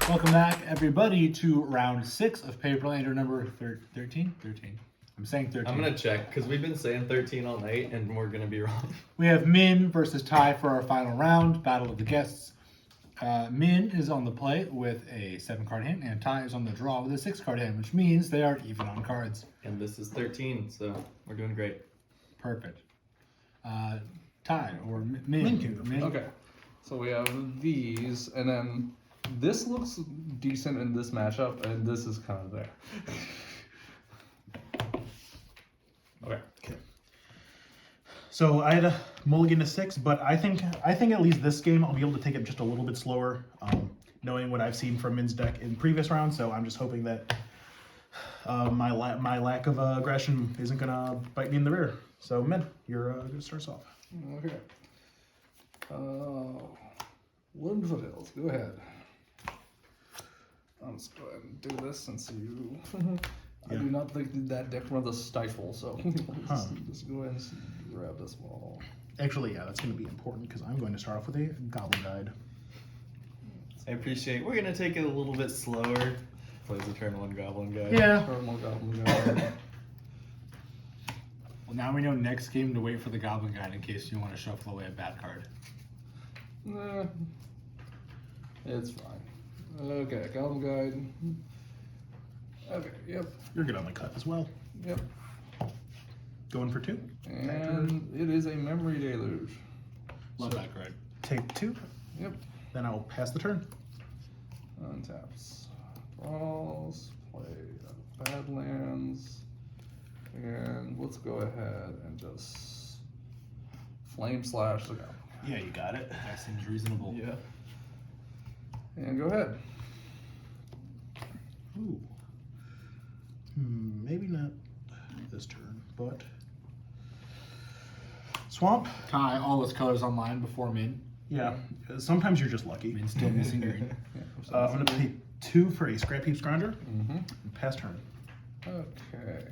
Welcome back, everybody, to round 6 of Paperlander number 13. I'm saying 13. I'm gonna check because we've been saying 13 all night and we're gonna be wrong. We have Minh versus Ty for our final round, Battle of the Guests. Minh is on the play with a 7-card hand, and Ty is on the draw with a 6-card hand, which means they are even on cards. And this is 13, so we're doing great. Perfect. Ty or Minh. Minh. Okay. So we have these, and then this looks decent in this matchup, and this is kind of there. Okay. So I had a mulligan to 6, but I think at least this game I'll be able to take it just a little bit slower, knowing what I've seen from Min's deck in previous rounds. So I'm just hoping that my lack of aggression isn't gonna bite me in the rear. So Min, you're gonna start us off. Okay. Wooden foothills, go ahead. I'll just go ahead and do this since you. I do not think that deck runs a stifle, so just go ahead and grab this wall. Actually, yeah, that's gonna be important because I'm going to start off with a Goblin Guide. I appreciate. We're gonna take it a little bit slower. Plays a turn 1 Goblin guy. Yeah. Turn 1 Goblin Guide. Well, now we know next game to wait for the Goblin Guide in case you want to shuffle away a bad card. Nah, it's fine. Okay, Goblin Guide. Okay, yep. You're good on the cut as well. Yep. Going for 2. And it is a Memory Deluge. Love that card. Take 2. Yep. Then I'll pass the turn. Untaps. Draws. Play Badlands. And let's go ahead and just Flame Slash the Goblin. Yeah, you got it. That seems reasonable. Yeah. And go ahead. Ooh. Maybe not this turn, but Swamp. Ty, all his colors online before Minh. Yeah, sometimes you're just lucky. Min's still missing green. I'm gonna pay 2 for a Scrap Heap Scrounger. And pass turn. Okay.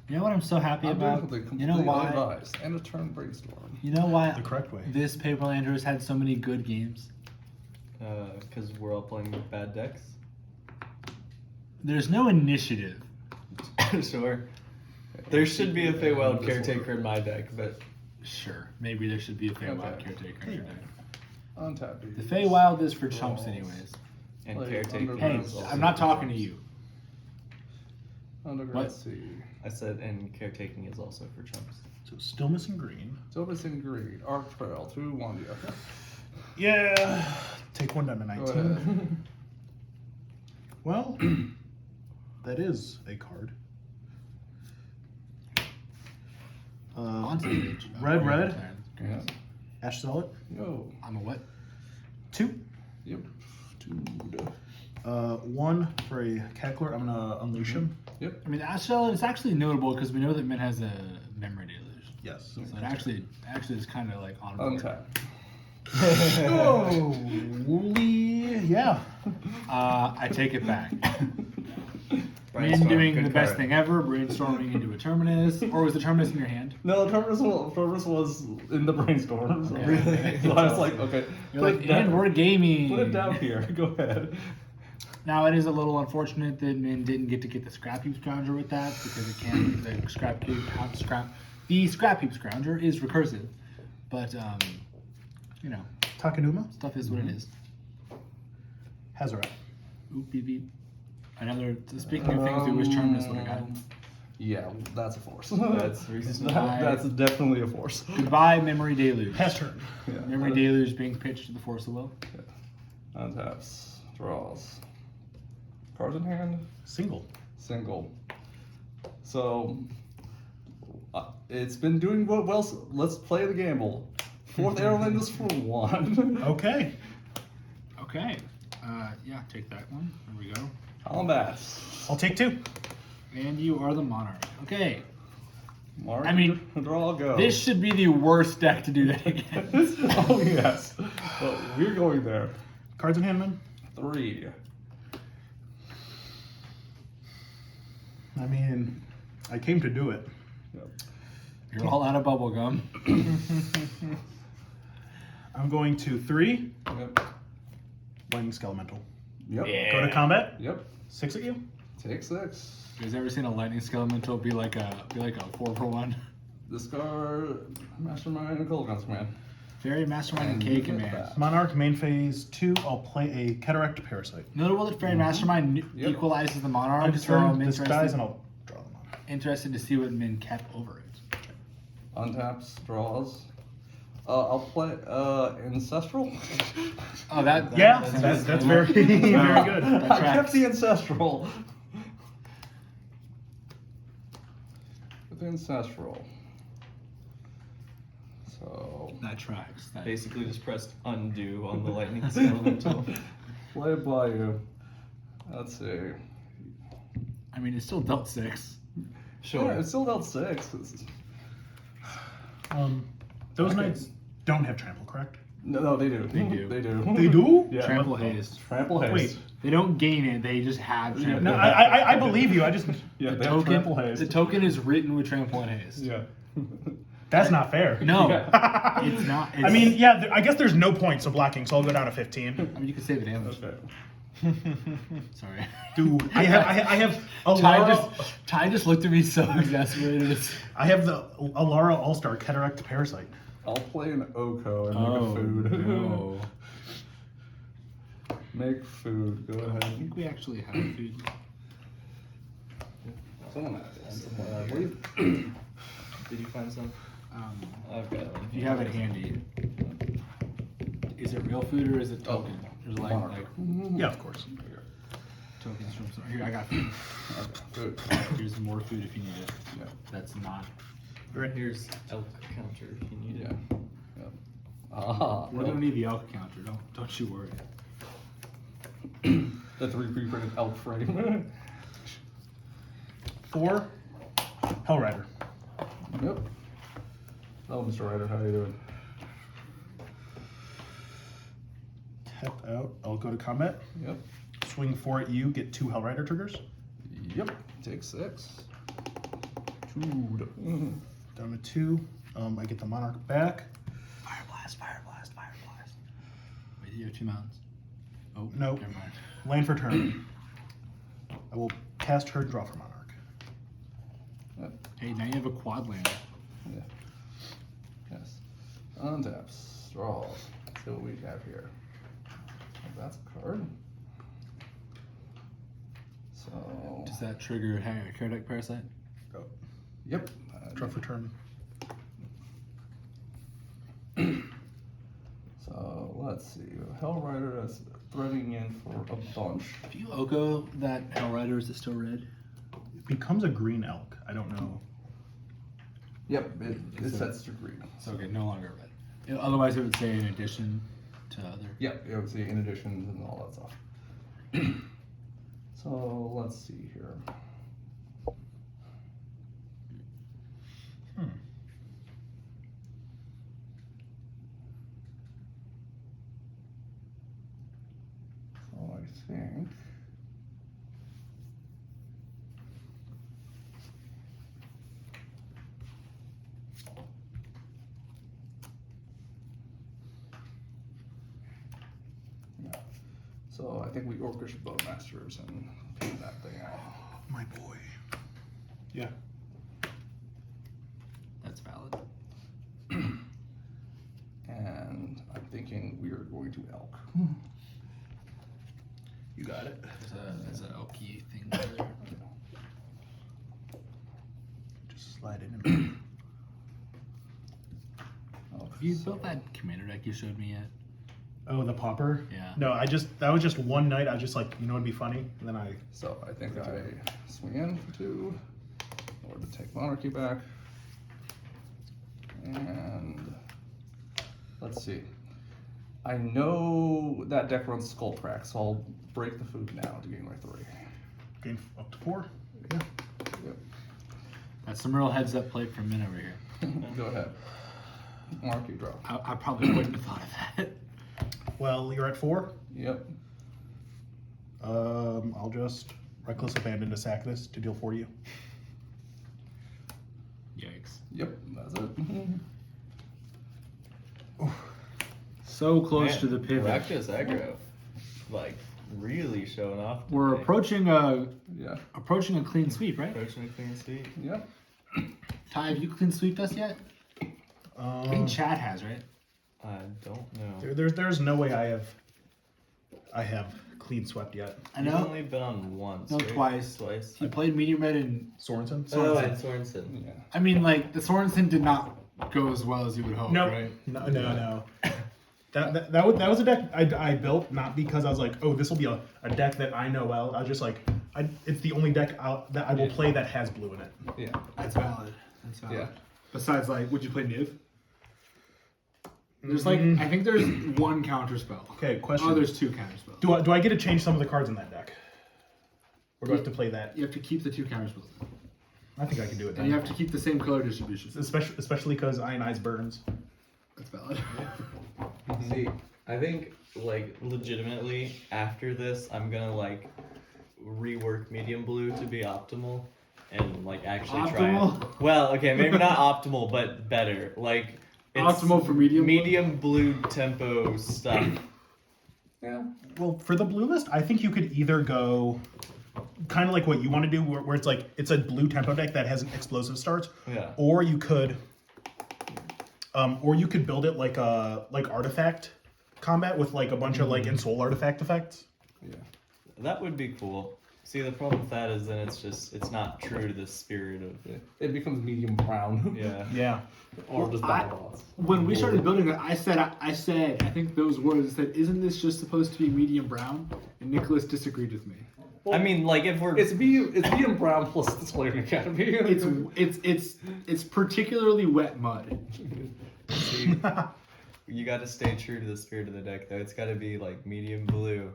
You know what I'm so happy about? You know why? Advised. And a turn Brainstorm. You know why The correct way. this Paperlander has had so many good games? Because we're all playing with bad decks. There's no initiative. Sure. There should be a Feywild Caretaker in my deck, but Sure, maybe there should be a Feywild Okay. Caretaker in your deck. Untap The these. Feywild is for chumps Draws. anyways. and Like, Caretaker. Hey, Underground. I'm not talking to you. Underground What? Sea. I said, and Caretaking is also for chumps. So still missing green. Silvis and Greed. Arc Trail. 2 Wandia. Yeah. Take 1 down to Go 19. ahead. Well, that is a card. Onto the page. Red. Yeah. Ash Zealot. Yo. I'm a what? 2. Yep. 2. 1 for a Cackler. I'm gonna unleash him. Yep. I mean, Ash Zealot is actually notable because we know that Minh has a memory deluge. Yes. So it actually is kind of like on board. Untap. Oh, Wooly. Yeah. I take it back. Minh Brainstorm, doing good the best card. thing ever, brainstorming into a Terminus. Or was the Terminus in your hand? No, Terminus was in the Brainstorm. So, Okay. so I was like, okay. You're put like, it down- and we're gaming. Put it down here. Go ahead. Now it is a little unfortunate that Minh didn't get to get the Scrap Heap Scrounger with that because it can't. The Scrap Heap Scrounger is recursive, but you know, Takanuma. stuff is what it is. Hazaret. Oop beep beep. Another. Speaking of things we wish Terminus would have gotten. Yeah, that's a force. That's reasonable. That's definitely a force. Goodbye, Memory Deluge. Pass turn. Yeah. Memory Deluge being pitched to the Force of Will. Untaps. Draws. Cards in hand. Single. Single. So it's been doing well. So let's play the gamble. 4th Airland is for 1. Okay. Okay. Yeah, take that one. There we go. Combat. I'll take 2. And you are the Monarch. Okay. Mark, I mean, draw, go. This should be the worst deck to do that against. Oh yes. Well, we're going there. Cards in hand, man. 3. I mean, I came to do it. Yep. You're all out of bubble gum. I'm going to 3. Yep. Lightning Skelemental. Yep. Yeah. Go to combat. Yep. 6 at you. Take 6. You guys ever seen a lightning skeletal be like a 4-for-1? Discard Mastermind and Colgan's Command. Fairy Mastermind and And K you get command. that. Monarch main phase 2. I'll play a Cataract Parasite. Notable that Fairy Mastermind Yep. equalizes the Monarch, End so I'm turn. This dies, and I'll draw the Monarch. interested to see what Min kept over it. Untaps, draws. I'll play Ancestral. Oh, that Yeah, that's that's very very good. That I kept tracks. the Ancestral. With the Ancestral. So, That tracks. That, Basically, just pressed undo on the lightning skeletal. play it by you. Let's see. I mean, it still dealt 6. Sure. Yeah, it still dealt 6. Those Okay. knights don't have trample, correct? No, they do. They do. They do. They do? Yeah. Trample haste. Trample haste. Wait. They don't gain it. They just have trample. No, haste. I believe you. I just Yeah, The they have token. trample haste. The token is written with trample and haste. Yeah. that's not fair. No, Yeah. it's not. It's, I mean, yeah, I guess there's no points of blocking, so I'll go down to 15. I mean, you can save the damage. Okay. Sorry. Dude, I have Ty just looked at me so exasperated. I have the Alara All-Star Cataract Parasite. I'll play an Oko and make a food. no. Make food. Go I ahead. think we actually have food. Someone has it. I believe. Did you find some? I've got one. If you have it handy, is it real food or is it token? There's like Monarch. Yeah, of course. tokens from some. Here, I got food. Okay, good. Here's more food if you need it. Yeah. That's not. Right here's elk counter if you need Yeah. it. Yeah. Ah. We're gonna need the elk counter. Don't you worry. The 3 pre-printed elk frame. 4, Hellrider. Yep. Oh, Mr. Ryder, how you doing? Tap out. I'll go to combat. Yep. Swing 4 at you. Get 2 Hellrider triggers. Yep. Take 6. 2. Down to 2. I get the Monarch back. Fire blast! Fire blast! Fire blast! Wait, you have 2 mountains. Oh Nope. Never mind. Land for turn. I will cast her, draw for Monarch. Yep. Hey, now you have a quad land. Yeah. Yes. Untaps. Draws. Let's see what we have here. Oh, that's a card. So. Does that trigger Cardiac Parasite? Go. Yep. Draw for turn. So let's see. Hellrider is threading in for a bunch. If you Oko that Hellrider, is it still red? It becomes a green elk. I don't know. Yep. It Is it- sets to green. It's okay, no longer red. Otherwise, it would say in addition to other. Yep. It would see in additions and all that stuff. So let's see here. So I think. Yeah. So I think we Orcish Bowmasters and pin that thing out. My boy. Yeah. That's valid. And I'm thinking we are going to elk. You got it. There's an Elky thing there. Just slide in. Elk. Have you built that commander deck you showed me yet? Oh, the popper? Yeah. No, that was just one night. I was just like, you know, it'd be funny. And then I. So I think I swing in for 2 in order to take monarchy back. And let's see. I know that deck runs Skull Crack, so I'll break the food now to gain my 3. Gain up to 4. Yeah. Yep. That's some real heads up play from Min over here. Go ahead. Monarchy draw. I probably wouldn't have thought of that. Well, you're at 4. Yep. I'll just Reckless Abandon to sack this to deal 4 to you. Yikes. Yep. That's it. So close Man, to the pivot. Rakdos aggro. like really showing off. We're today. approaching Yeah. a clean sweep, right? Approaching a clean sweep. Yeah. Ty, have you clean sweeped us yet? I think Chad has, right? I don't know. There's no way I have clean swept yet. I You've know. only been on once. No, right? twice. Twice. You played medium red and Sorensen? Oh, Sorensen. and Sorensen. Yeah. I mean, like the Sorensen did not go as well as you would hope, No, right? no. That was a deck I built not because I was like, oh, this will be a deck that I know well. I was just like, it's the only deck that I will play that has blue in it. Yeah. That's valid. That's valid. Yeah. Besides, like, would you play Niv? There's like, I think there's one counter spell. Okay, question. Oh, there's two counter spells. Do I get to change some of the cards in that deck? Or do I have to play that? You have to keep the two counter spells, I think I can do it and you then. have to keep the same color distribution. Especially because Ionize burns. That's valid. See, I think like legitimately after this, I'm gonna like rework medium blue to be optimal, and like actually try Optimal? it. Well, okay, maybe not optimal, but better. Like it's Optimal for medium blue? medium blue tempo stuff. Yeah. Well, for the blue list, I think you could either go kind of like what you want to do, where it's like it's a blue tempo deck that has explosive starts, Yeah. or you could build it like artifact combat with like a bunch of like Ensoul artifact effects. Yeah. That would be cool. See, the problem with that is then it's not true to the spirit of it. It becomes medium brown. Yeah. Yeah. Or just I- battle bots. When we started building it, I said, I think those words. I said, isn't this just supposed to be medium brown? And Nicholas disagreed with me. I mean, like if we're It's medium brown plus the Slayer Academy. It's particularly wet mud. See, you got to stay true to the spirit of the deck, though. It's got to be like medium blue.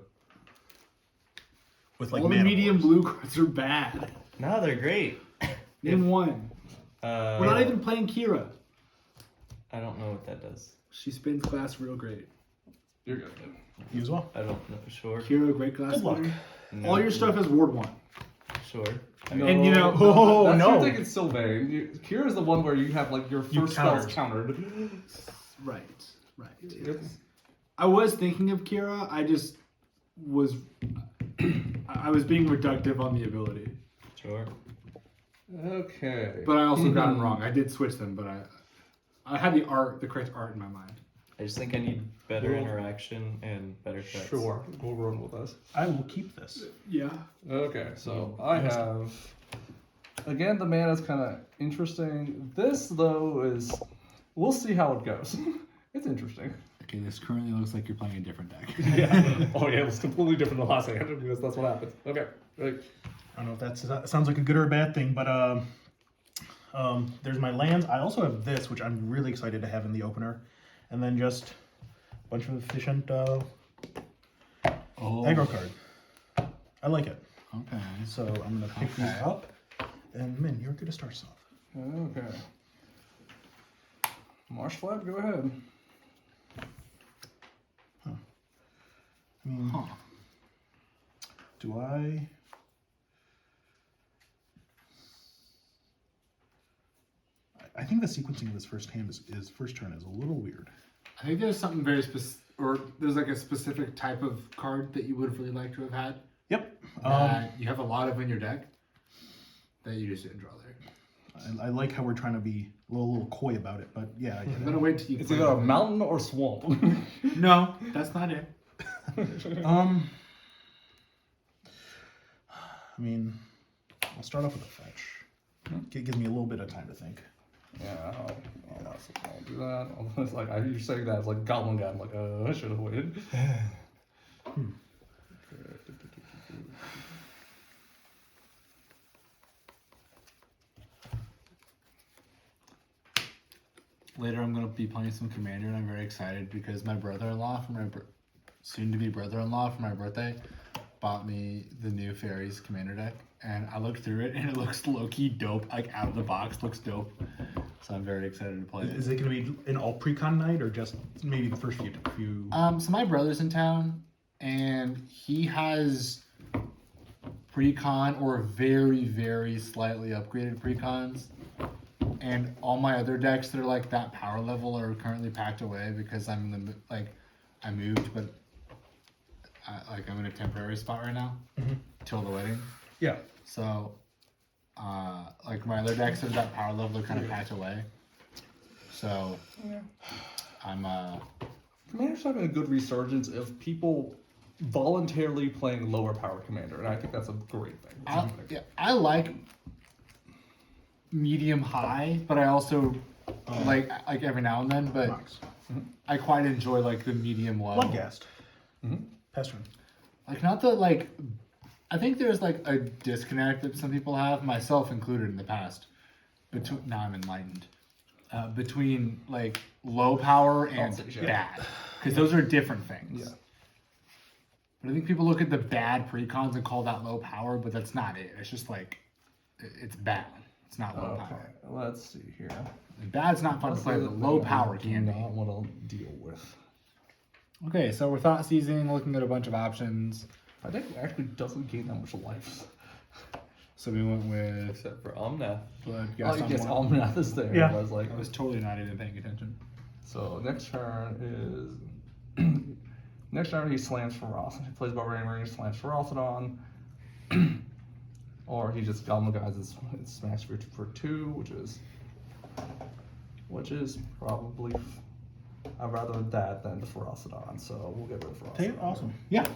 With like All the mana medium wars. blue cards are bad. No, they're great. Name one. We're not even playing Kira. I don't know what that does. She spins glass real great. You're good. You as well. I don't know. Sure. Kira, great glass Good luck. spinner. No. All your stuff is Ward 1. Sure. And, you know- that's no. your thing in Sylvain. Kira's the one where you have like your You first spells countered. countered. Right. Yep. I was thinking of Kira. I just was. I was being reductive on the ability. Sure. Okay. But I also got it wrong. I did switch them, but I had the correct art in my mind. I just think I need better interaction and better cuts. Sure, we'll run with us. I will keep this. Yeah. Okay, so I have. Again, the mana's kind of interesting. This, though, is. We'll see how it goes. It's interesting. Okay, this currently looks like you're playing a different deck. Yeah. Oh, yeah, it was completely different than last hand because that's what happens. Okay, right. I don't know if that sounds like a good or a bad thing, but there's my lands. I also have this, which I'm really excited to have in the opener, and then just a bunch of efficient aggro card. I like it. Okay. So I'm gonna pick these up, and Min, you're good to start us off. Okay. Marsh Flap, go ahead. I mean, do I? I think the sequencing of this first hand is first turn is a little weird. I think there's something very specific, or there's like a specific type of card that you would have really liked to have had. Yep. That you have a lot of in your deck that you just didn't draw there. I like how we're trying to be a little coy about it, but yeah, I get I'm it. gonna wait till you. It's play either a it. mountain or swamp. No, that's not it. I mean, I'll start off with a fetch. It gives me a little bit of time to think. Yeah, I'll do that. It's like you're saying that it's like Goblin Guy. I'm like, I should have waited. Later, I'm gonna be playing some Commander, and I'm very excited because my brother-in-law for my soon-to-be brother-in-law for my birthday bought me the new Fairies Commander deck, and I looked through it, and it looks low-key dope. Like out of the box, looks dope. So I'm very excited to play it. Is it going to be an all pre-con night or just maybe the first few? So my brother's in town, and he has pre-con or very, very slightly upgraded pre-cons. And all my other decks that are like that power level are currently packed away because I'm in the I moved, but I'm in a temporary spot right now Mhm. till the wedding. Yeah. So, like my other decks are that power level kind of patch away. So, I'm Commander's having a good resurgence of people voluntarily playing lower power Commander, and I think that's a great thing. I like medium high, but I also like every now and then. But Rocks. I quite enjoy like the medium low. Bloodgast. Pestrin. Like not the like. I think there's like a disconnect that some people have, myself included in the past. Now I'm enlightened. Between like low power and bad, because those are different things. Yeah. But I think people look at the bad precons and call that low power, but that's not it. It's just like it's bad. It's not low power. Let's see here. And bad's not fun to play, but low power can be. Not want to deal with. Okay, so we're thought seizing, looking at a bunch of options. My deck actually doesn't gain that much life. So we went with Except for Omnath. Bloodgast on yes, one. Almanath is there. Yeah. I was like, I was totally not even paying attention. so next turn is next turn he slams Feroth. He plays Barbarian Marine, slams Ferothidon. Or he just Goblin Guys is smash for 2, which is probably I'd rather that than the Ferothidon, so we'll get rid of Ferothidon. Hey, awesome. Yeah.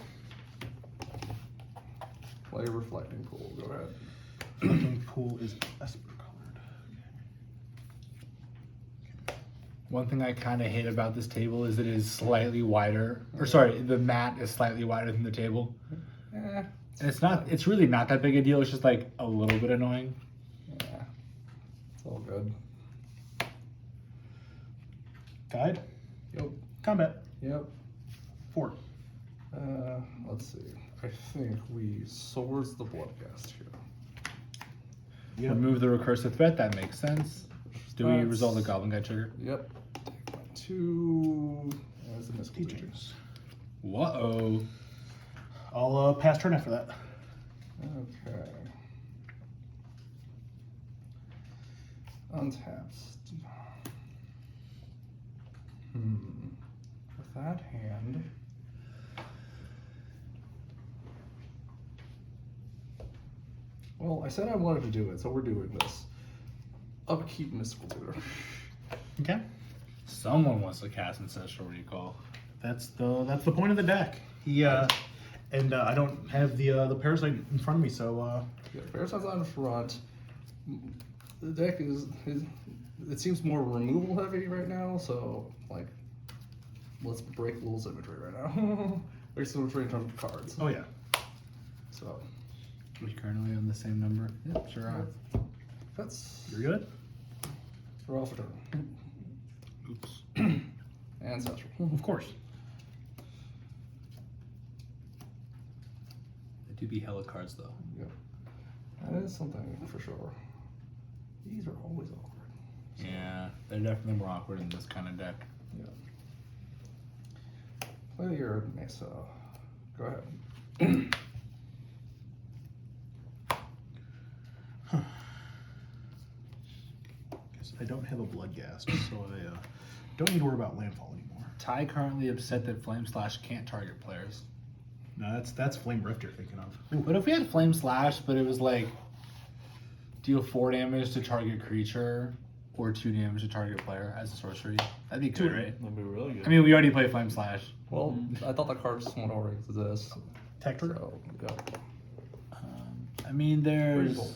Play Reflecting Pool, go ahead. Reflecting Pool is Esper colored. One thing I kind of hate about this table is it is slightly wider. Or sorry, the mat is slightly wider than the table. Eh, And it's really not that big a deal. It's just like a little bit annoying. yeah, it's all good. Guide. Yep, Combat. yep. 4. Let's see. I think we swords the Bloodgast here. Yep. Remove the recursive threat. That makes sense. Do we That's- resolve the Goblin Guy trigger? Yep. Take my 2. As the mystical teachings. Teachings. Whoa. I'll pass turn after that. Okay. Untapped. With that hand. Well, I said I wanted to do it, so we're doing this. Upkeep Mystical Tutor. Okay. Someone wants to cast Ancestral Recall. That's the point of the deck. He and I don't have the parasite in front of me, so Yeah, Parasite's on the front. The deck it seems more removal heavy right now, so like let's break Lul's imagery right now. Break some imagery in terms of cards. oh yeah. So Are we currently on the same number? Yep, sure are. that's You're good. draw for turn. Oops. Ancestral. Of course. They do be hella cards though. Yep. That is something for sure. These are always awkward. Yeah, they're definitely more awkward in this kind of deck. Yeah. Play your Mesa. Go ahead. Guess I don't have a Bloodgast, so I don't need to worry about landfall anymore. Ty currently upset that Flame Slash can't target players. No, that's Flame Rift you're thinking of. What if we had Flame Slash, but it was like deal 4 damage to target creature or 2 damage to target player as a sorcery? That'd be good, right? That'd be really good. I mean, we already play Flame Slash. Well, I thought the cards went already exist. Tector. So, yeah. I mean, there's Reasonable.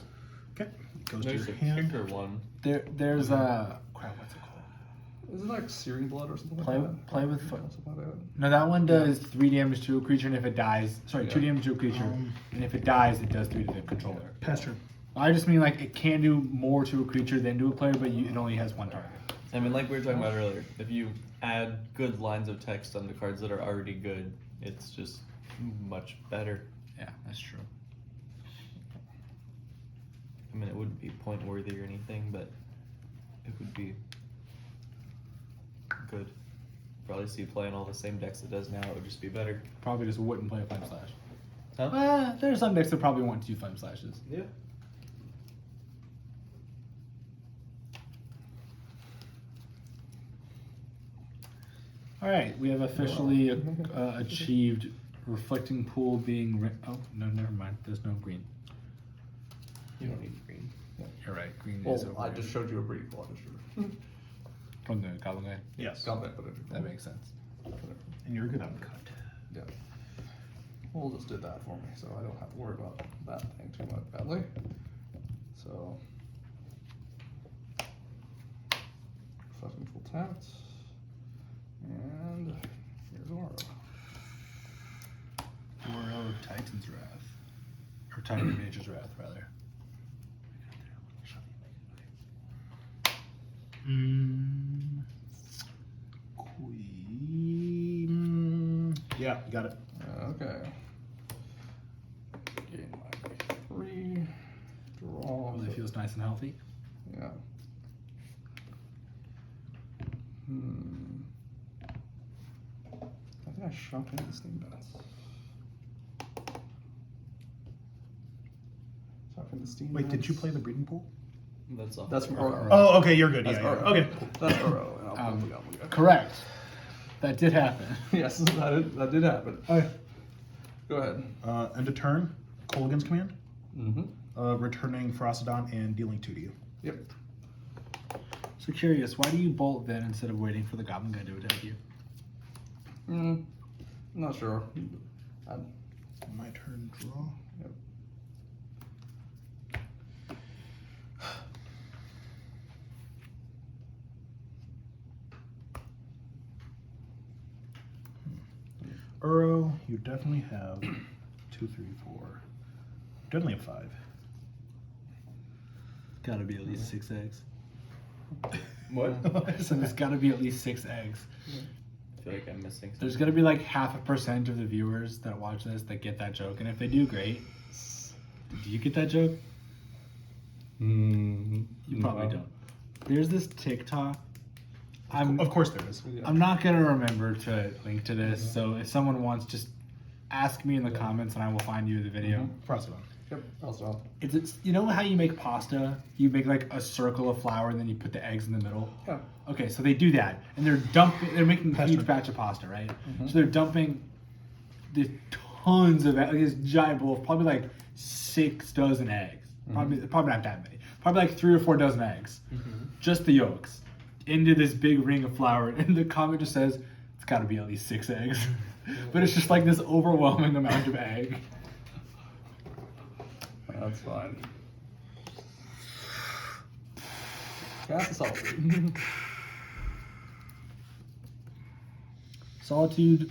Okay. Goes There's to a your hand. kicker one. there's crap. What's it called? Isn't it like Searing Blood or something Play like that? play with Something like that. No, that one does 3 damage to a creature, and if it dies, sorry, 2 Yeah. damage to a creature, and if it dies, it does 3 to the controller. Pass turn. I just mean like it can do more to a creature than to a player, but it only has 1 target. I mean, like we were talking about earlier, if you add good lines of text on the cards that are already good, it's just much better. Yeah, that's true. I mean, it wouldn't be point worthy or anything, but it would be good. Probably see playing all the same decks it does now. It would just be better. Probably just wouldn't play a Flame Slash. Huh? Well, there's some decks that probably want 2 Flame Slashes. Yeah. All right, we have officially achieved reflecting pool being. Oh no, never mind. There's no green. You don't need green. You're right. Green is Well, over. I just showed you a breeding pool. I just showed From the goblin guy. Yes. Got that, but That makes sense. And you're good on cut. Yeah. We'll just did that for me, so I don't have to worry about that thing too much badly. So, fucking full tapped, and here's Oro. Oro Titan's Wrath, or Titan of Nature's Wrath, rather. Queen. Yeah, you got it. Okay. Gain my 3. Draw. Really feels nice and healthy. Yeah. I think I shoved in the steam bats. Shoved in the steam Wait, did you bats. play the breeding pool? That's all. That's from Oro. Oh, okay, you're good. That's Yeah, Oro. yeah. Okay. That's Oro. And I'll pull the goblin guy. Correct. That did happen. Yes, that did happen. Okay. Go ahead. End of turn. Colgan's command. Mm-hmm. Returning Frostodon and dealing 2 to you. Yep. So curious, why do you bolt then instead of waiting for the goblin guy to attack you? I'm not sure. My turn. Draw. Yep. Uro, you definitely have 2, 3, 4. Definitely have 5. Gotta be at least 6 eggs. What? So there's gotta be at least 6 eggs. I feel like I'm missing something. There's gonna be like 0.5% of the viewers that watch this that get that joke, and if they do, great. Do you get that joke? You probably don't. There's this TikTok. Of course there is. I'm not gonna remember to link to this, so if someone wants, just ask me in the comments, and I will find you the video. Frostodon. Yep. Also. It's you know how you make pasta? You make like a circle of flour, and then you put the eggs in the middle. Yeah. Okay, so they do that, and they're making a huge batch of pasta, right? So they're dumping the tons of like this giant bowl of probably like 6 dozen eggs. Probably not that many. Probably like 3 or 4 dozen eggs. Just the yolks into this big ring of flour, and the comment just says it's got to be at least 6 eggs. But it's just like this overwhelming amount of egg. That's fine. Cast the solitude. Solitude,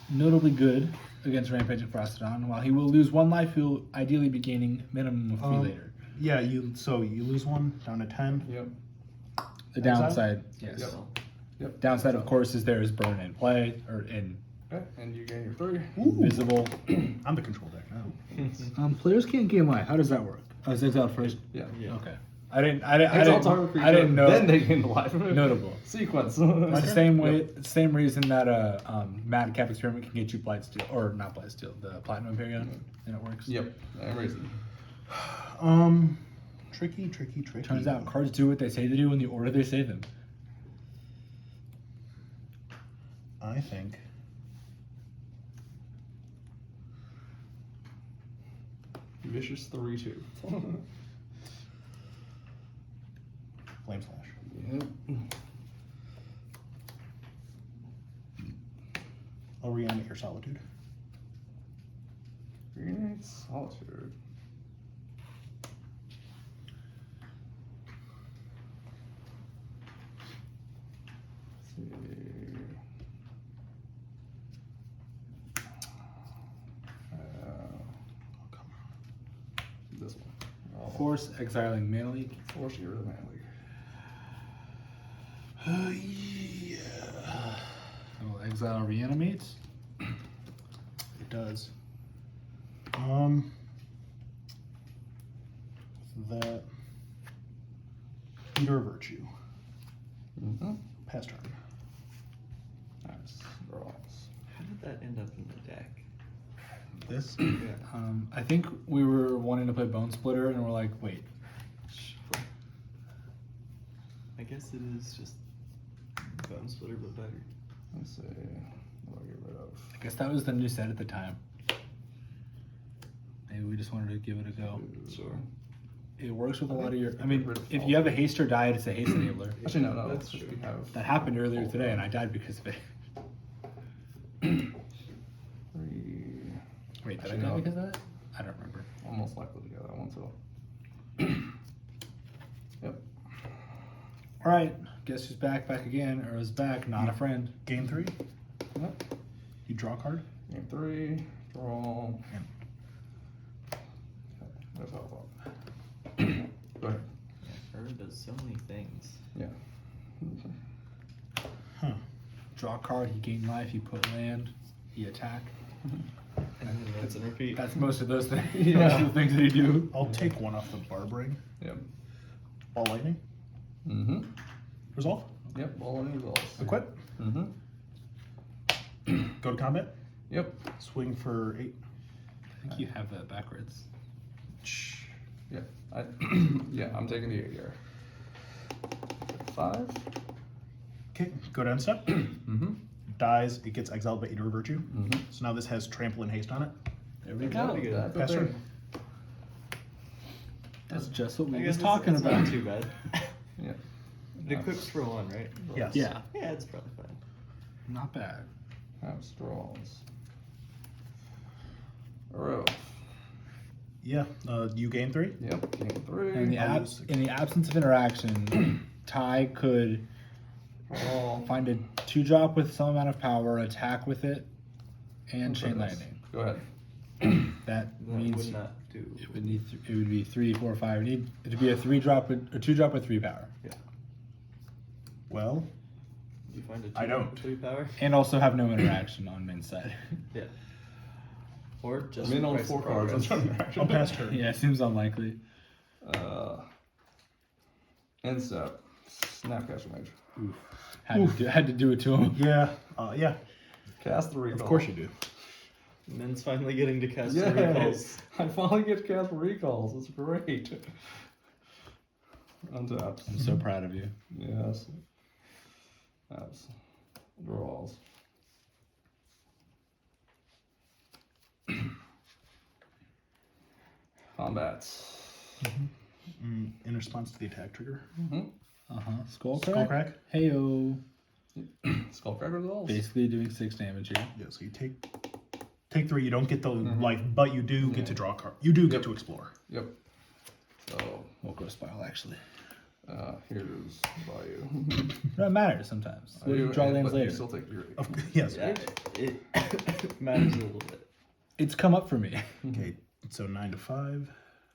notably good against Rampaging Frostodon. While he will lose 1 life, he'll ideally be gaining minimum of 3 later. Yeah, you lose 1 down to 10. Yep. The downside, yes. Yep. Yep. Downside, of course, is there is burn in play or in Okay, and you gain your 3. visible. I'm the control deck now. Players can't gain life. How does that work? Oh, it's exiled first. Yeah. Okay. I didn't know. Then they gain the life. Notable. Sequence. It's the same way, same reason that Madcap Experiment can get you Blightsteel, or not Blightsteel, the Platinum Imperium, and it works. Yep. Same reason. Tricky. Turns out cards do what they say they do in the order they say them. I think Vicious 3/2. Flame Slash. Yep. I'll reanimate your Solitude. Green Solitude. Let's see. This one. Oh, Force exiling Mana League. Force you rid of Mana League. Yeah. Oh, exile reanimates. It does. That Eater of Virtue. Pass turn. Nice. Draws. How did that end up in the deck? This. Yeah. I think we were wanting to play Bone Splitter, and we're like, wait. I guess it is just Bone Splitter, but better. Let's see. What do I get rid of? I guess that was the new set at the time. Maybe we just wanted to give it a go. Sure. It works with a lot of your. I mean, if you have a haste or die, it's a haste enabler. Actually, no. That's Just true. we have That happened earlier today, and I died because of it. 3. Wait, did I Actually, die no. because of that? I don't remember. Almost likely to get that one, so. Yep. All right, guess who's back again, or is back, not a friend. Game 3. Yep. You draw a card. Game 3. Draw. Yeah. That's how I thought. Go ahead. Bird does so many things. Yeah. Huh. Draw a card, he gain life, he put land, he attack. And then rinse and repeat. That's most of those things. Yeah. Most of the things that you do. I'll take one off the barbering. Yep. Ball lightning. Mm-hmm. Resolve. Yep. All in results. Equip. Mm-hmm. Go to combat. Yep. Swing for 8. I think you have that backwards. Yeah. Yeah, I'm taking the 8 here. 5. Okay. Go down step. Mm-hmm. Dies. It gets exiled by 8 or virtue. Mm-hmm. So now this has trample and haste on it. There we Go. go. Pass turn. That's just what I we guess was talking it's about. not too bad. Yeah. It equips for 1, right? Yes. Yeah, Yeah, it's probably fine. not bad. Have straws. Arrow. Yeah. You gain 3. Yep. Game 3. In the, I'll use in the absence of interaction, Ty could Draw. find a 2-drop with some amount of power, attack with it, and chain Nice. lightning. Go ahead. That That means would not do. it would need. It would be 3, 4, 5. It would be a 3-drop with a 2-drop with 3 power, Well. You find a 2 I don't. 3 power? and also have no interaction on Min's side. Yeah. Or just I'm in on price 4 of cards. I'm progress. trying to I'll pass turn. Yeah, it seems unlikely. End step. Snapcaster Mage. Had to do it to him. Yeah. Yeah. Cast the recall. Of course you do. Min's finally getting to cast Yes. the recalls. I finally get to cast recalls. It's great. Untapped. I'm so proud of you. Yes. Taps. Draws. Combats. In response to the attack trigger. Skull Skull crack. crack. Heyo. Skullcracker results. Basically doing 6 damage here. Yeah. So you take 3. You don't get the life, but you do get to draw a card. You do get to explore. Yep. So, We'll go spiral actually. here's value. No, it matters sometimes. We'll draw lands but you later. still take your. Yes. Yeah, it matters a little bit. It's come up for me. Okay. So 9 to 5.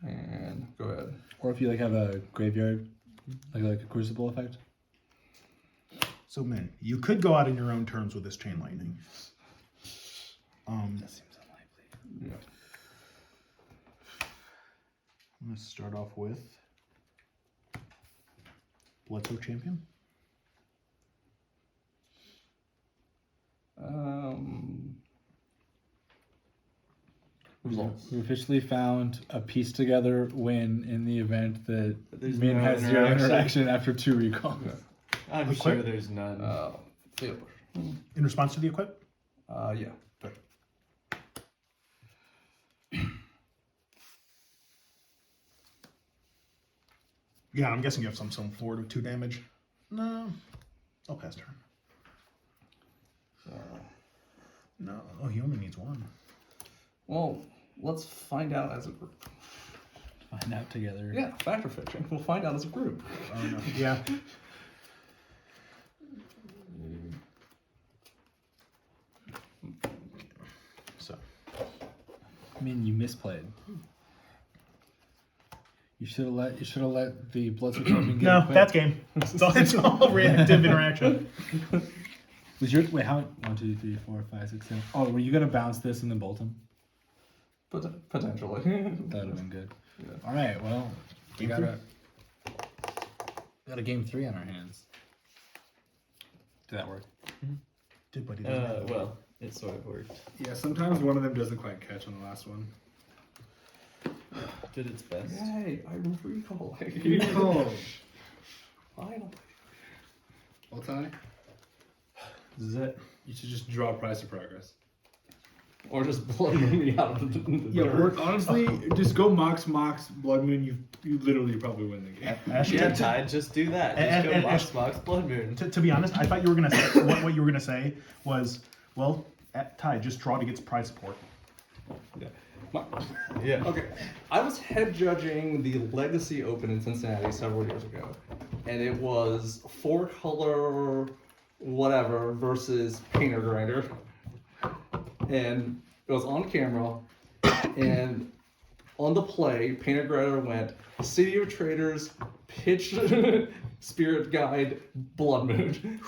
And go ahead. Or if you have a graveyard, like a crucible effect. So Min, you could go out in your own terms with this chain lightning. That seems unlikely. Yeah. I'm gonna start off with Bledsoe Champion. Results. We officially found a piece together win in the event that There's Min no has 0 interaction. interaction after 2 recalls. Yeah. I'm Equip? sure there's none. Fail. In response to the equip? Yeah. Yeah, I'm guessing you have some forward of 2 damage. No. I'll pass turn. No. Oh, he only needs 1. Well, let's find out as a group. Find out together. Yeah, factor fetching. We'll find out as a group. Oh no. Yeah. So I mean, you misplayed. You should have let the Bloodstone Champion get no, equipped. that's game. It's all reactive interaction. Was your wait? How 1, 2, 3, 4, 5, 6, 7? Oh, were you gonna bounce this and then bolt him? Potentially. That would have been good. Yeah. All right. Well, we Game got a game 3 on our hands. Did that work? Did what he did. Well, it sort of worked. Yeah. Sometimes one of them doesn't quite catch on the last one. Did its best. Yay, I recall. Recall. Finally. What's I? This is it. You should just draw Price of Progress. Or just Blood Moon me out of the Yeah, dirt. or honestly, just go Mox, Blood Moon. You literally probably win the game. Actually, Yeah, Tide, just do that. Just go Mox, Blood Moon. to be honest, I thought you were gonna say what you were gonna say was, well, at Ty, just draw to get prize support. Yeah. Yeah. Okay, I was head judging the Legacy Open in Cincinnati several years ago, and it was 4-color whatever versus Painter Grinder, and it was on camera, and on the play, Painter Grinder went City of Traders, Pitch, Spirit Guide, Blood Moon.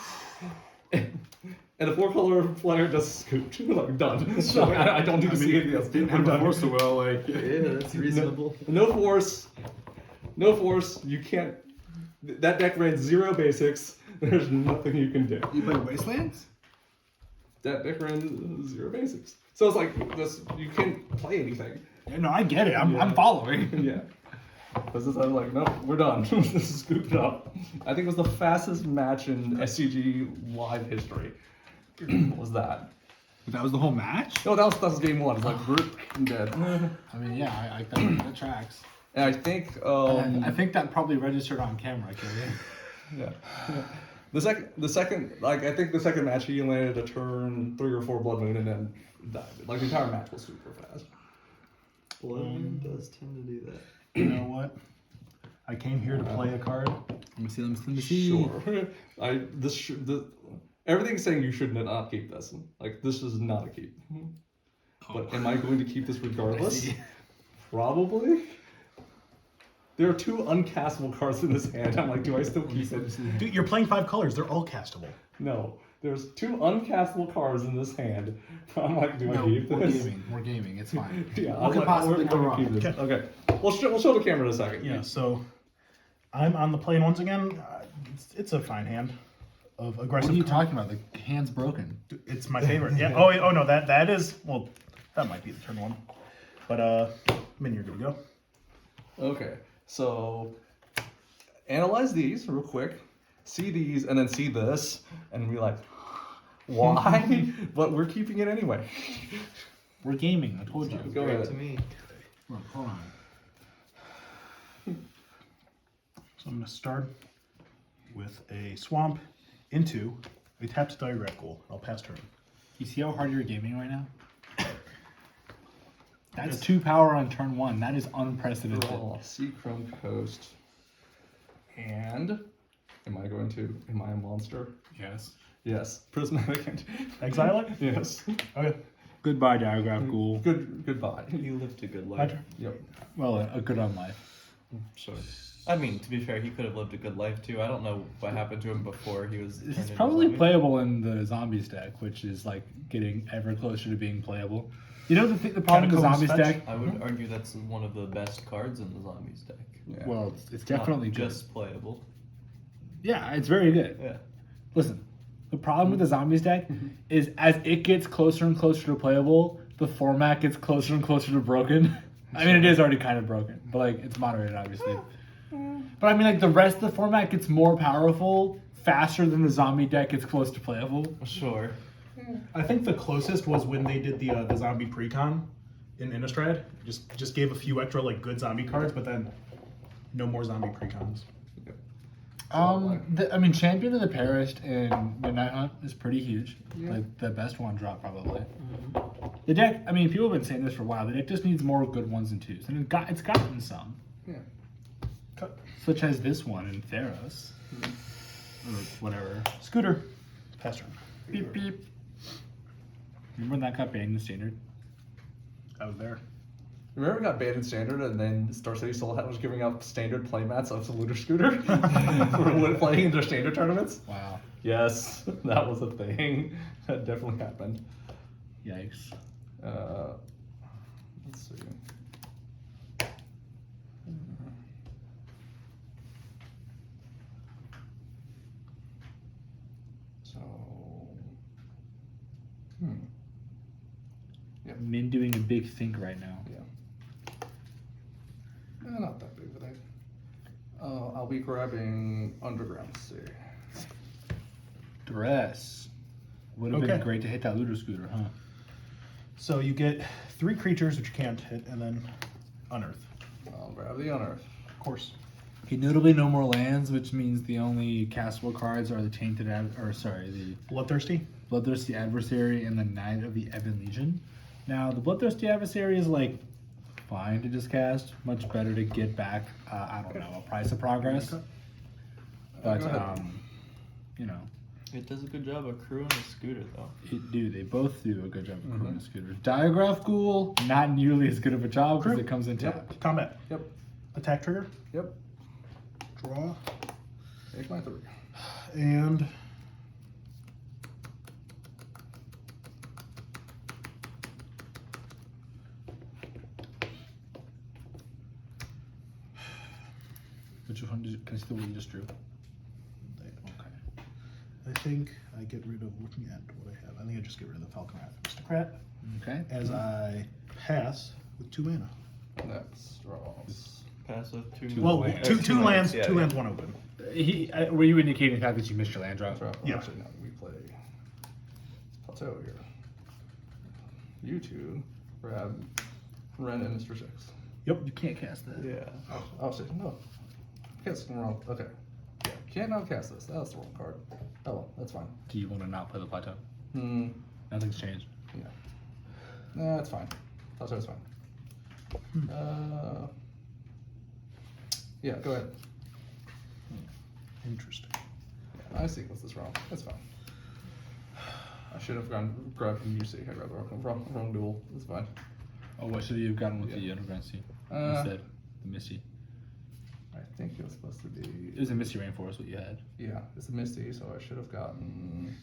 And the 4-color player just scooped. Like, done. So I don't need to see anything else. Didn't I'm have a done. force so well, like. Yeah, that's reasonable. No force. No force. You can't. That deck ran 0 basics. There's nothing you can do. You play Wastelands? That deck ran 0 basics. So it's like this. You can't play anything. Yeah, no, I get it. I'm Yeah. following. Yeah. This is, I was like, no, we're done. This is scooped up. I think it was the fastest match in SCG live history. Was that? That was the whole match? No, that was game 1. It's like, we're dead. I mean, yeah, I that tracks. And I think, I think that probably registered on camera, Killian. yeah. The second, like, I think the second match he landed a turn 3 or 4 Blood Moon and then died. Like, the entire match was super fast. Blood Moon does tend to do that. You know what? I came here to play a card. Let me see. Sure. Everything's saying you should not keep this. Like, this is not a keep. But am I going to keep this regardless? Probably. There are 2 uncastable cards in this hand. I'm like, do I still keep it? Dude, you're playing 5 colors. They're all castable. No. There's 2 uncastable cards in this hand. I'm like, do I keep we're this? gaming. We're gaming. It's fine. Yeah, What could possibly go wrong? Keep this. Okay. We'll show the camera in a second. Yeah, so I'm on the plane once again. It's a fine hand of What aggressive. are you talking about? The hand's broken. It's my favorite. Yeah. Oh no, that is, well, that might be the turn 1. But Minh, you're good to go. Okay. So analyze these real quick. See these and then see this and be like, why? But we're keeping it anyway. We're gaming. I told you. Go Great ahead. to me. Hold on. So I'm gonna start with a swamp into a tapped diagram goal. I'll pass turn. You see how hard you're gaming right now? That's 2 power on turn 1. That is unprecedented. Draw Seachrome Coast. And am I a monster? Yes. Yes. Prismatic and Exile it? yes. Okay. Goodbye, Diagraph Ghoul. Goodbye. You lived a good My life. turn. Yep. Well, a good on life. Sure. I mean, to be fair, he could have lived a good life too. I don't know what happened to him before he was. It's turned into a probably zombie. playable in the zombies deck, which is like getting ever closer to being playable. You know the problem with the Catacombs zombies fetch? deck? I would argue that's one of the best cards in the zombies deck. Yeah. Well, it's definitely Not good. just playable. Yeah, it's very good. Yeah. Listen, the problem with the zombies deck is as it gets closer and closer to playable, the format gets closer and closer to broken. I mean, it is already kind of broken, but like it's moderated, obviously. But I mean, like the rest of the format gets more powerful faster than the zombie deck gets close to playable. Sure. I think the closest was when they did the zombie precon in Innistrad. Just gave a few extra like good zombie cards, but then no more zombie precons. I mean, Champion of the Perished in Midnight Hunt is pretty huge. Like the best one drop probably. The deck, I mean, people have been saying this for a while. The deck just needs more good 1s and 2s, and it's gotten some, Yeah. such as this one in Theros or whatever. Scooter. Pass turn. Beep beep. Remember when that got banned in Standard? I was there. Remember we got banned in Standard and then Star City Soul was giving out standard playmats of Saluter Scooter for playing in their Standard tournaments? Wow. Yes, that was a thing. That definitely happened. Yikes. Let's see. So, Minh doing a big think right now. not that big of a thing. I'll be grabbing Underground Sea. Dress. Would have Okay. been great to hit that looter scooter, huh? So you get 3 creatures which you can't hit, and then unearth. I'll grab the unearth. Of course. Okay, notably no more lands, which means the only castable cards are the the Bloodthirsty. Bloodthirsty Adversary and the Knight of the Ebon Legion. Now, the Bloodthirsty Adversary is like fine to just cast. Much better to get back, I don't know, a price of progress. But, Go ahead. you know, It does a good job of crewing the scooter though. they both do a good job of crewing the scooter. Diagraph Ghoul, not nearly as good of a job because Crew. it comes in Yep. tapped. Combat. Yep. Attack trigger. Yep. Draw. Take my 3. And Which one did you, can I see the one you just drew? I think I get rid of looking at what I have. I think I just get rid of the Falcon Aristocrat Okay. as I pass with 2 mana. Next draws. Pass with 2. Well, lands. two lands, yeah, 2 yeah. lands, 1 open. Were you indicating the fact that you missed your land drop? Drop. Yeah. Actually, no. We play Plateau here. You two grab Ren and Mr. 6. Yep. You can't cast that. Yeah. Oh shit, no. Cast the wrong. Okay. Yeah, can't now cast this. That was the wrong card. Oh well, that's fine. Do you want to not play the plateau? Hmm. Nothing's changed. Yeah. Nah, it's fine. Plateau's fine. Yeah, go ahead. Interesting. Yeah, I sequenced this wrong. That's fine. I should have grabbed from UC. I grabbed the wrong duel. It's fine. Oh, what should you have gotten with the Underground Sea instead? The Misty. I think it was supposed to be. It was a Misty Rainforest what you had. Yeah, it's a Misty, so I should have gotten.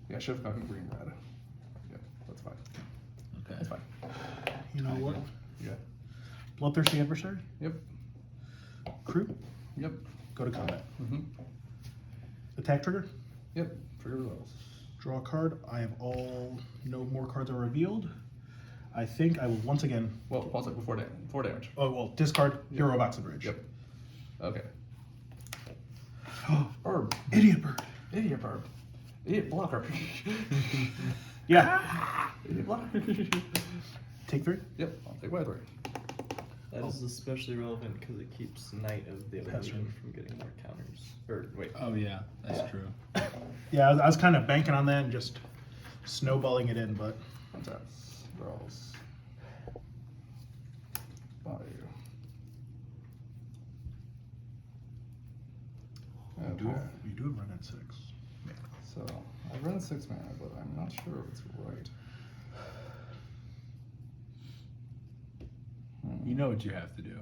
Yeah, I should have gotten green red. Yeah, that's fine. Okay. That's fine. You know what? Yeah. Bloodthirsty Adversary. Yep. Crew. Yep. Go to combat. Mm-hmm. Attack trigger. Yep. Trigger levels. Draw a card. I have no more cards are revealed. I think I will once again. Well, pause it before damage. Oh well, discard Hero Box of Bridge. Yep. Okay. Herb. Idiot bird. Idiot bird. Idiot blocker. Yeah. Idiot blocker. Take 3. Yep. I'll take my 3. That is especially relevant because it keeps Knight of the That's Illusion from getting more counters. Or wait. Oh yeah, that's true. Yeah, I was kind of banking on that and just snowballing it in, but Taps. Draws. Value. Okay. you do run at 6. So I run 6 mana, but I'm not sure if it's right. You know what you have to do.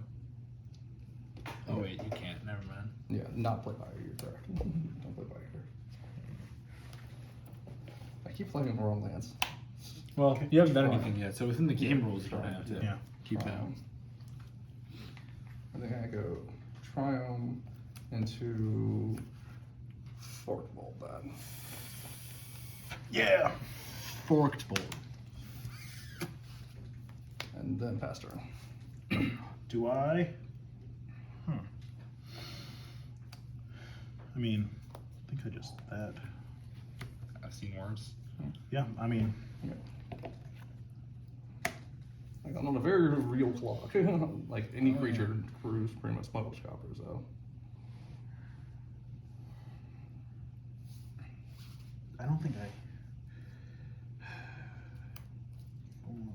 Oh wait, you can't. Never mind. Yeah, not play by your correct. Don't play by your correct. I keep playing the wrong lands. Well, you haven't done Fine. anything yet, so within the game rules, you don't have to Yeah. keep that. I think I go Triumph into Fork Bolt then. Yeah. Forked bolt. And then pass turn. Do I? I mean, I think I just that. I've seen worse. Yeah, I mean, Like I'm on a very real clock. Like any creature crews pretty much smuggle shopper, so. I don't think I. Hang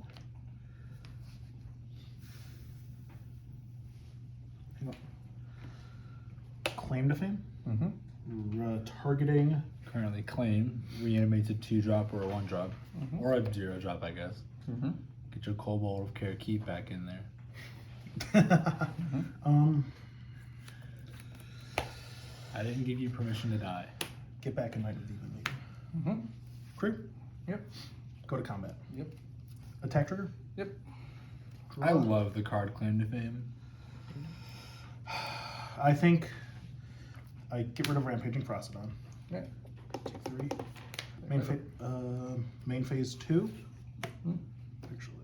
on. Claim to fame? Mm-hmm. Targeting. Currently claim reanimates a 2-drop or a 1-drop. Or a 0-drop, I guess. Mm-hmm. Get your Cobalt of Karakeet back in there. I didn't give you permission to die. Get back in Night of the Demon League. Mm-hmm. Crew. Yep. Go to combat. Yep. Attack trigger. Yep. I love the card Claim to Fame. I think I get rid of Rampaging Frostodon. Okay. Take 3. Main phase 2. Actually,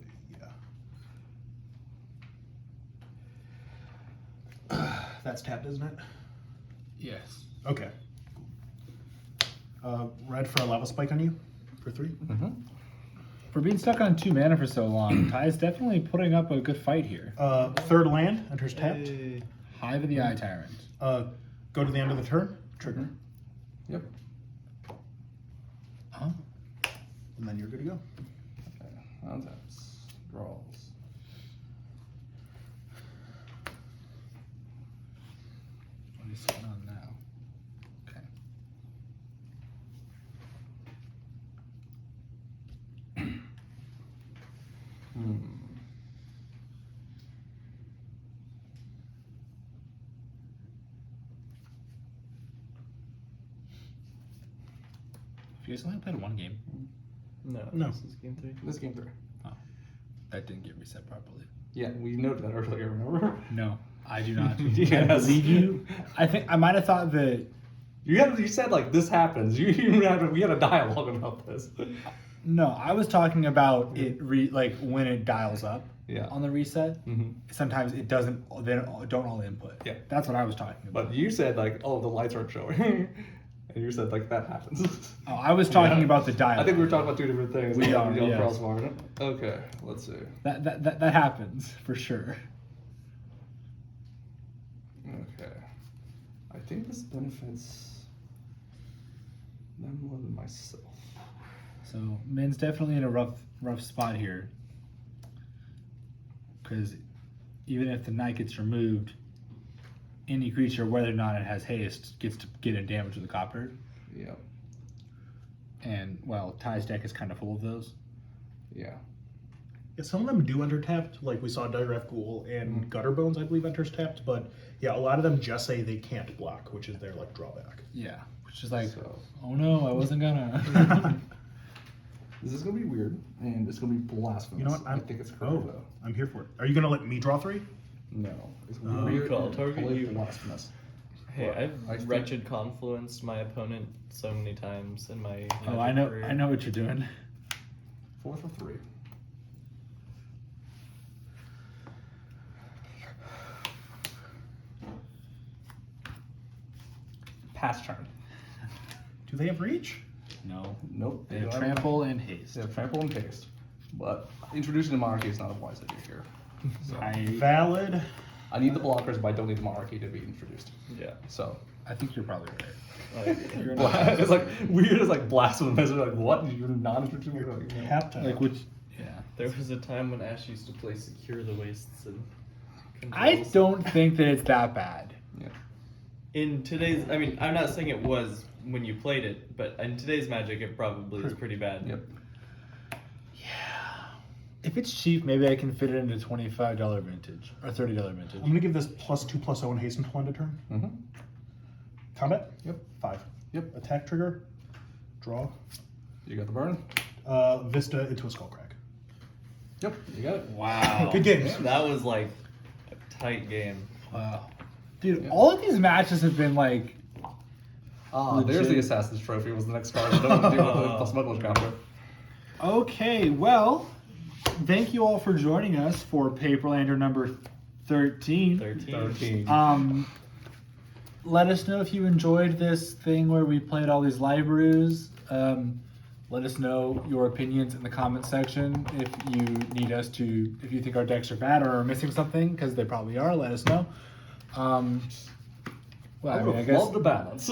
yeah. That's tapped, isn't it? Yes. Okay. Cool. Red for a lava spike on you for 3. For being stuck on 2 mana for so long, Ty's definitely putting up a good fight here. Third land enters tapped. Hive of the Eye Tyrant. Go to the end of the turn. Trigger. Yep. Huh? And then you're good to go. Okay. Untaps. Draws. What is going on now? Okay. You guys only played 1 game. No. No. This is game 3. This game 3. That didn't get reset properly. Yeah, we noted that earlier, remember? No, I do not. Yes. I believe you. I think I might have thought that. You said like this happens. We had a dialogue about this. No, I was talking about it. Like when it dials up. Yeah. On the reset, Mhm. sometimes it doesn't. They don't all input. Yeah. That's what I was talking about. But you said like, oh, the lights aren't showing. And you said like that happens. Oh, I was talking Yeah. about the dial. I think we were talking about 2 different things. We You are, know, yes. crosswire. Okay, let's see. That happens for sure. Okay. I think this benefits them more than myself. So Min's definitely in a rough spot here. Because even if the knight gets removed, any creature, whether or not it has haste, gets to get in damage with the copter. Yeah. And well, Ty's deck is kind of full of those. Yeah. Yeah, some of them do enter tapped, like we saw Digraph Ghoul and Gutter Bones, I believe, enters tapped, but yeah, a lot of them just say they can't block, which is their like drawback. Yeah, which is like, So oh no, I wasn't gonna. this is gonna be weird, and it's gonna be blasphemous. You know what? I think it's correct Oh, though. I'm here for it. Are you gonna let me draw 3? No, it's gonna be weird. Call, and target totally you. blasphemous. Hey, What? I've I think- wretched confluenced my opponent so many times in my. Oh, I know, career. I know what you're doing. 4 for 3. Pass turn. Do they have reach? No, Nope. they have trample and haste. They have trample and paste. But introducing the monarchy is not a wise idea here. So Valid. I need the blockers, but I don't need the monarchy to be introduced. Yeah. So I think you're probably right. Like, You're not, it's like weird. It's like blasphemous. You're like, what? You're not introducing me? Like, no. Tap tap. like which? Yeah. there was a time when Ash used to play Secure the Wastes and. I Controls. don't think that it's that bad. Yeah. In today's, I mean, I'm not saying it was when you played it, but in today's Magic, it probably is pretty bad. Yep. If it's cheap, maybe I can fit it into $25 vintage or $30 vintage. I'm gonna give this +2/+0 and haste until end of turn. Mm-hmm. Combat? Yep. 5. Yep. Attack trigger. Draw. You got the burn. Vista into a Skullcrack. Yep. You got it. Wow. Good games. That was like a tight game. Wow. Dude, all of these matches have been like. Ah, there's Legit. the Assassin's Trophy. Was the next card. I don't want to deal with the smuggler's counter. Okay, well, thank you all for joining us for Paperlander number 13. 13. Let us know if you enjoyed this thing where we played all these live brews. Let us know your opinions in the comment section. If you need us to, if you think our decks are bad or are missing something, because they probably are, let us know. Well, I mean, I guess. Love the balance.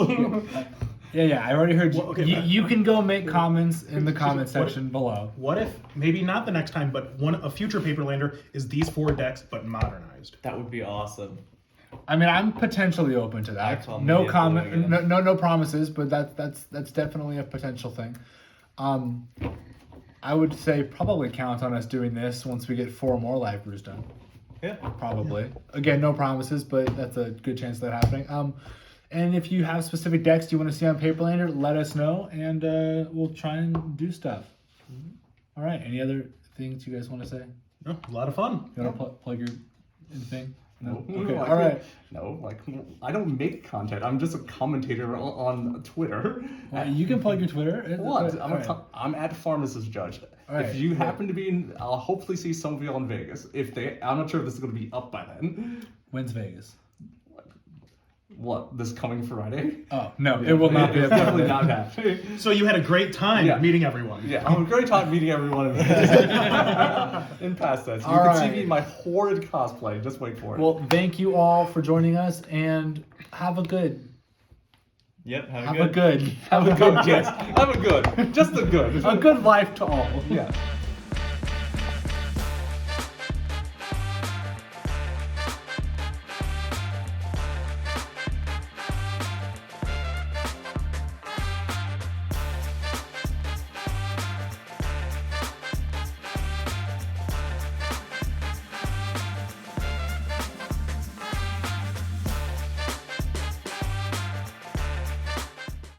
Yeah, I already heard you. Well, okay, You can go make comments in the comment What- section below. What if, maybe not the next time, but a future Paperlander is these 4 decks, but modernized? That would be awesome. I mean, I'm potentially open to I that. call No media comment, blue again. no promises, but that's definitely a potential thing. I would say probably count on us doing this once we get 4 more live brews done. Yeah. Probably. Again, no promises, but that's a good chance of that happening. And if you have specific decks you want to see on Paperlander, let us know, and we'll try and do stuff. All right. Any other things you guys want to say? No, a lot of fun. You want to plug your anything? No. No, Okay. I All right. No, like I don't make content. I'm just a commentator on Twitter. Well, you can plug your Twitter. What? All right. I'm at Pharmacist Judge. All right, If you yeah. happen to be in, I'll hopefully see some of you in Vegas. I'm not sure if this is going to be up by then. When's Vegas? What, this coming Friday? Oh no, it will not be It's a definitely Paperlander. not happening. So you had a great time Yeah. meeting everyone. Yeah, I'm a great time meeting everyone in past tense. You All can see right. me in my horrid cosplay. Just wait for it. Well, thank you all for joining us, and have a good. Yep. Have a good. have a good, yes. Have a good. Just a good. A good life to all. Yeah.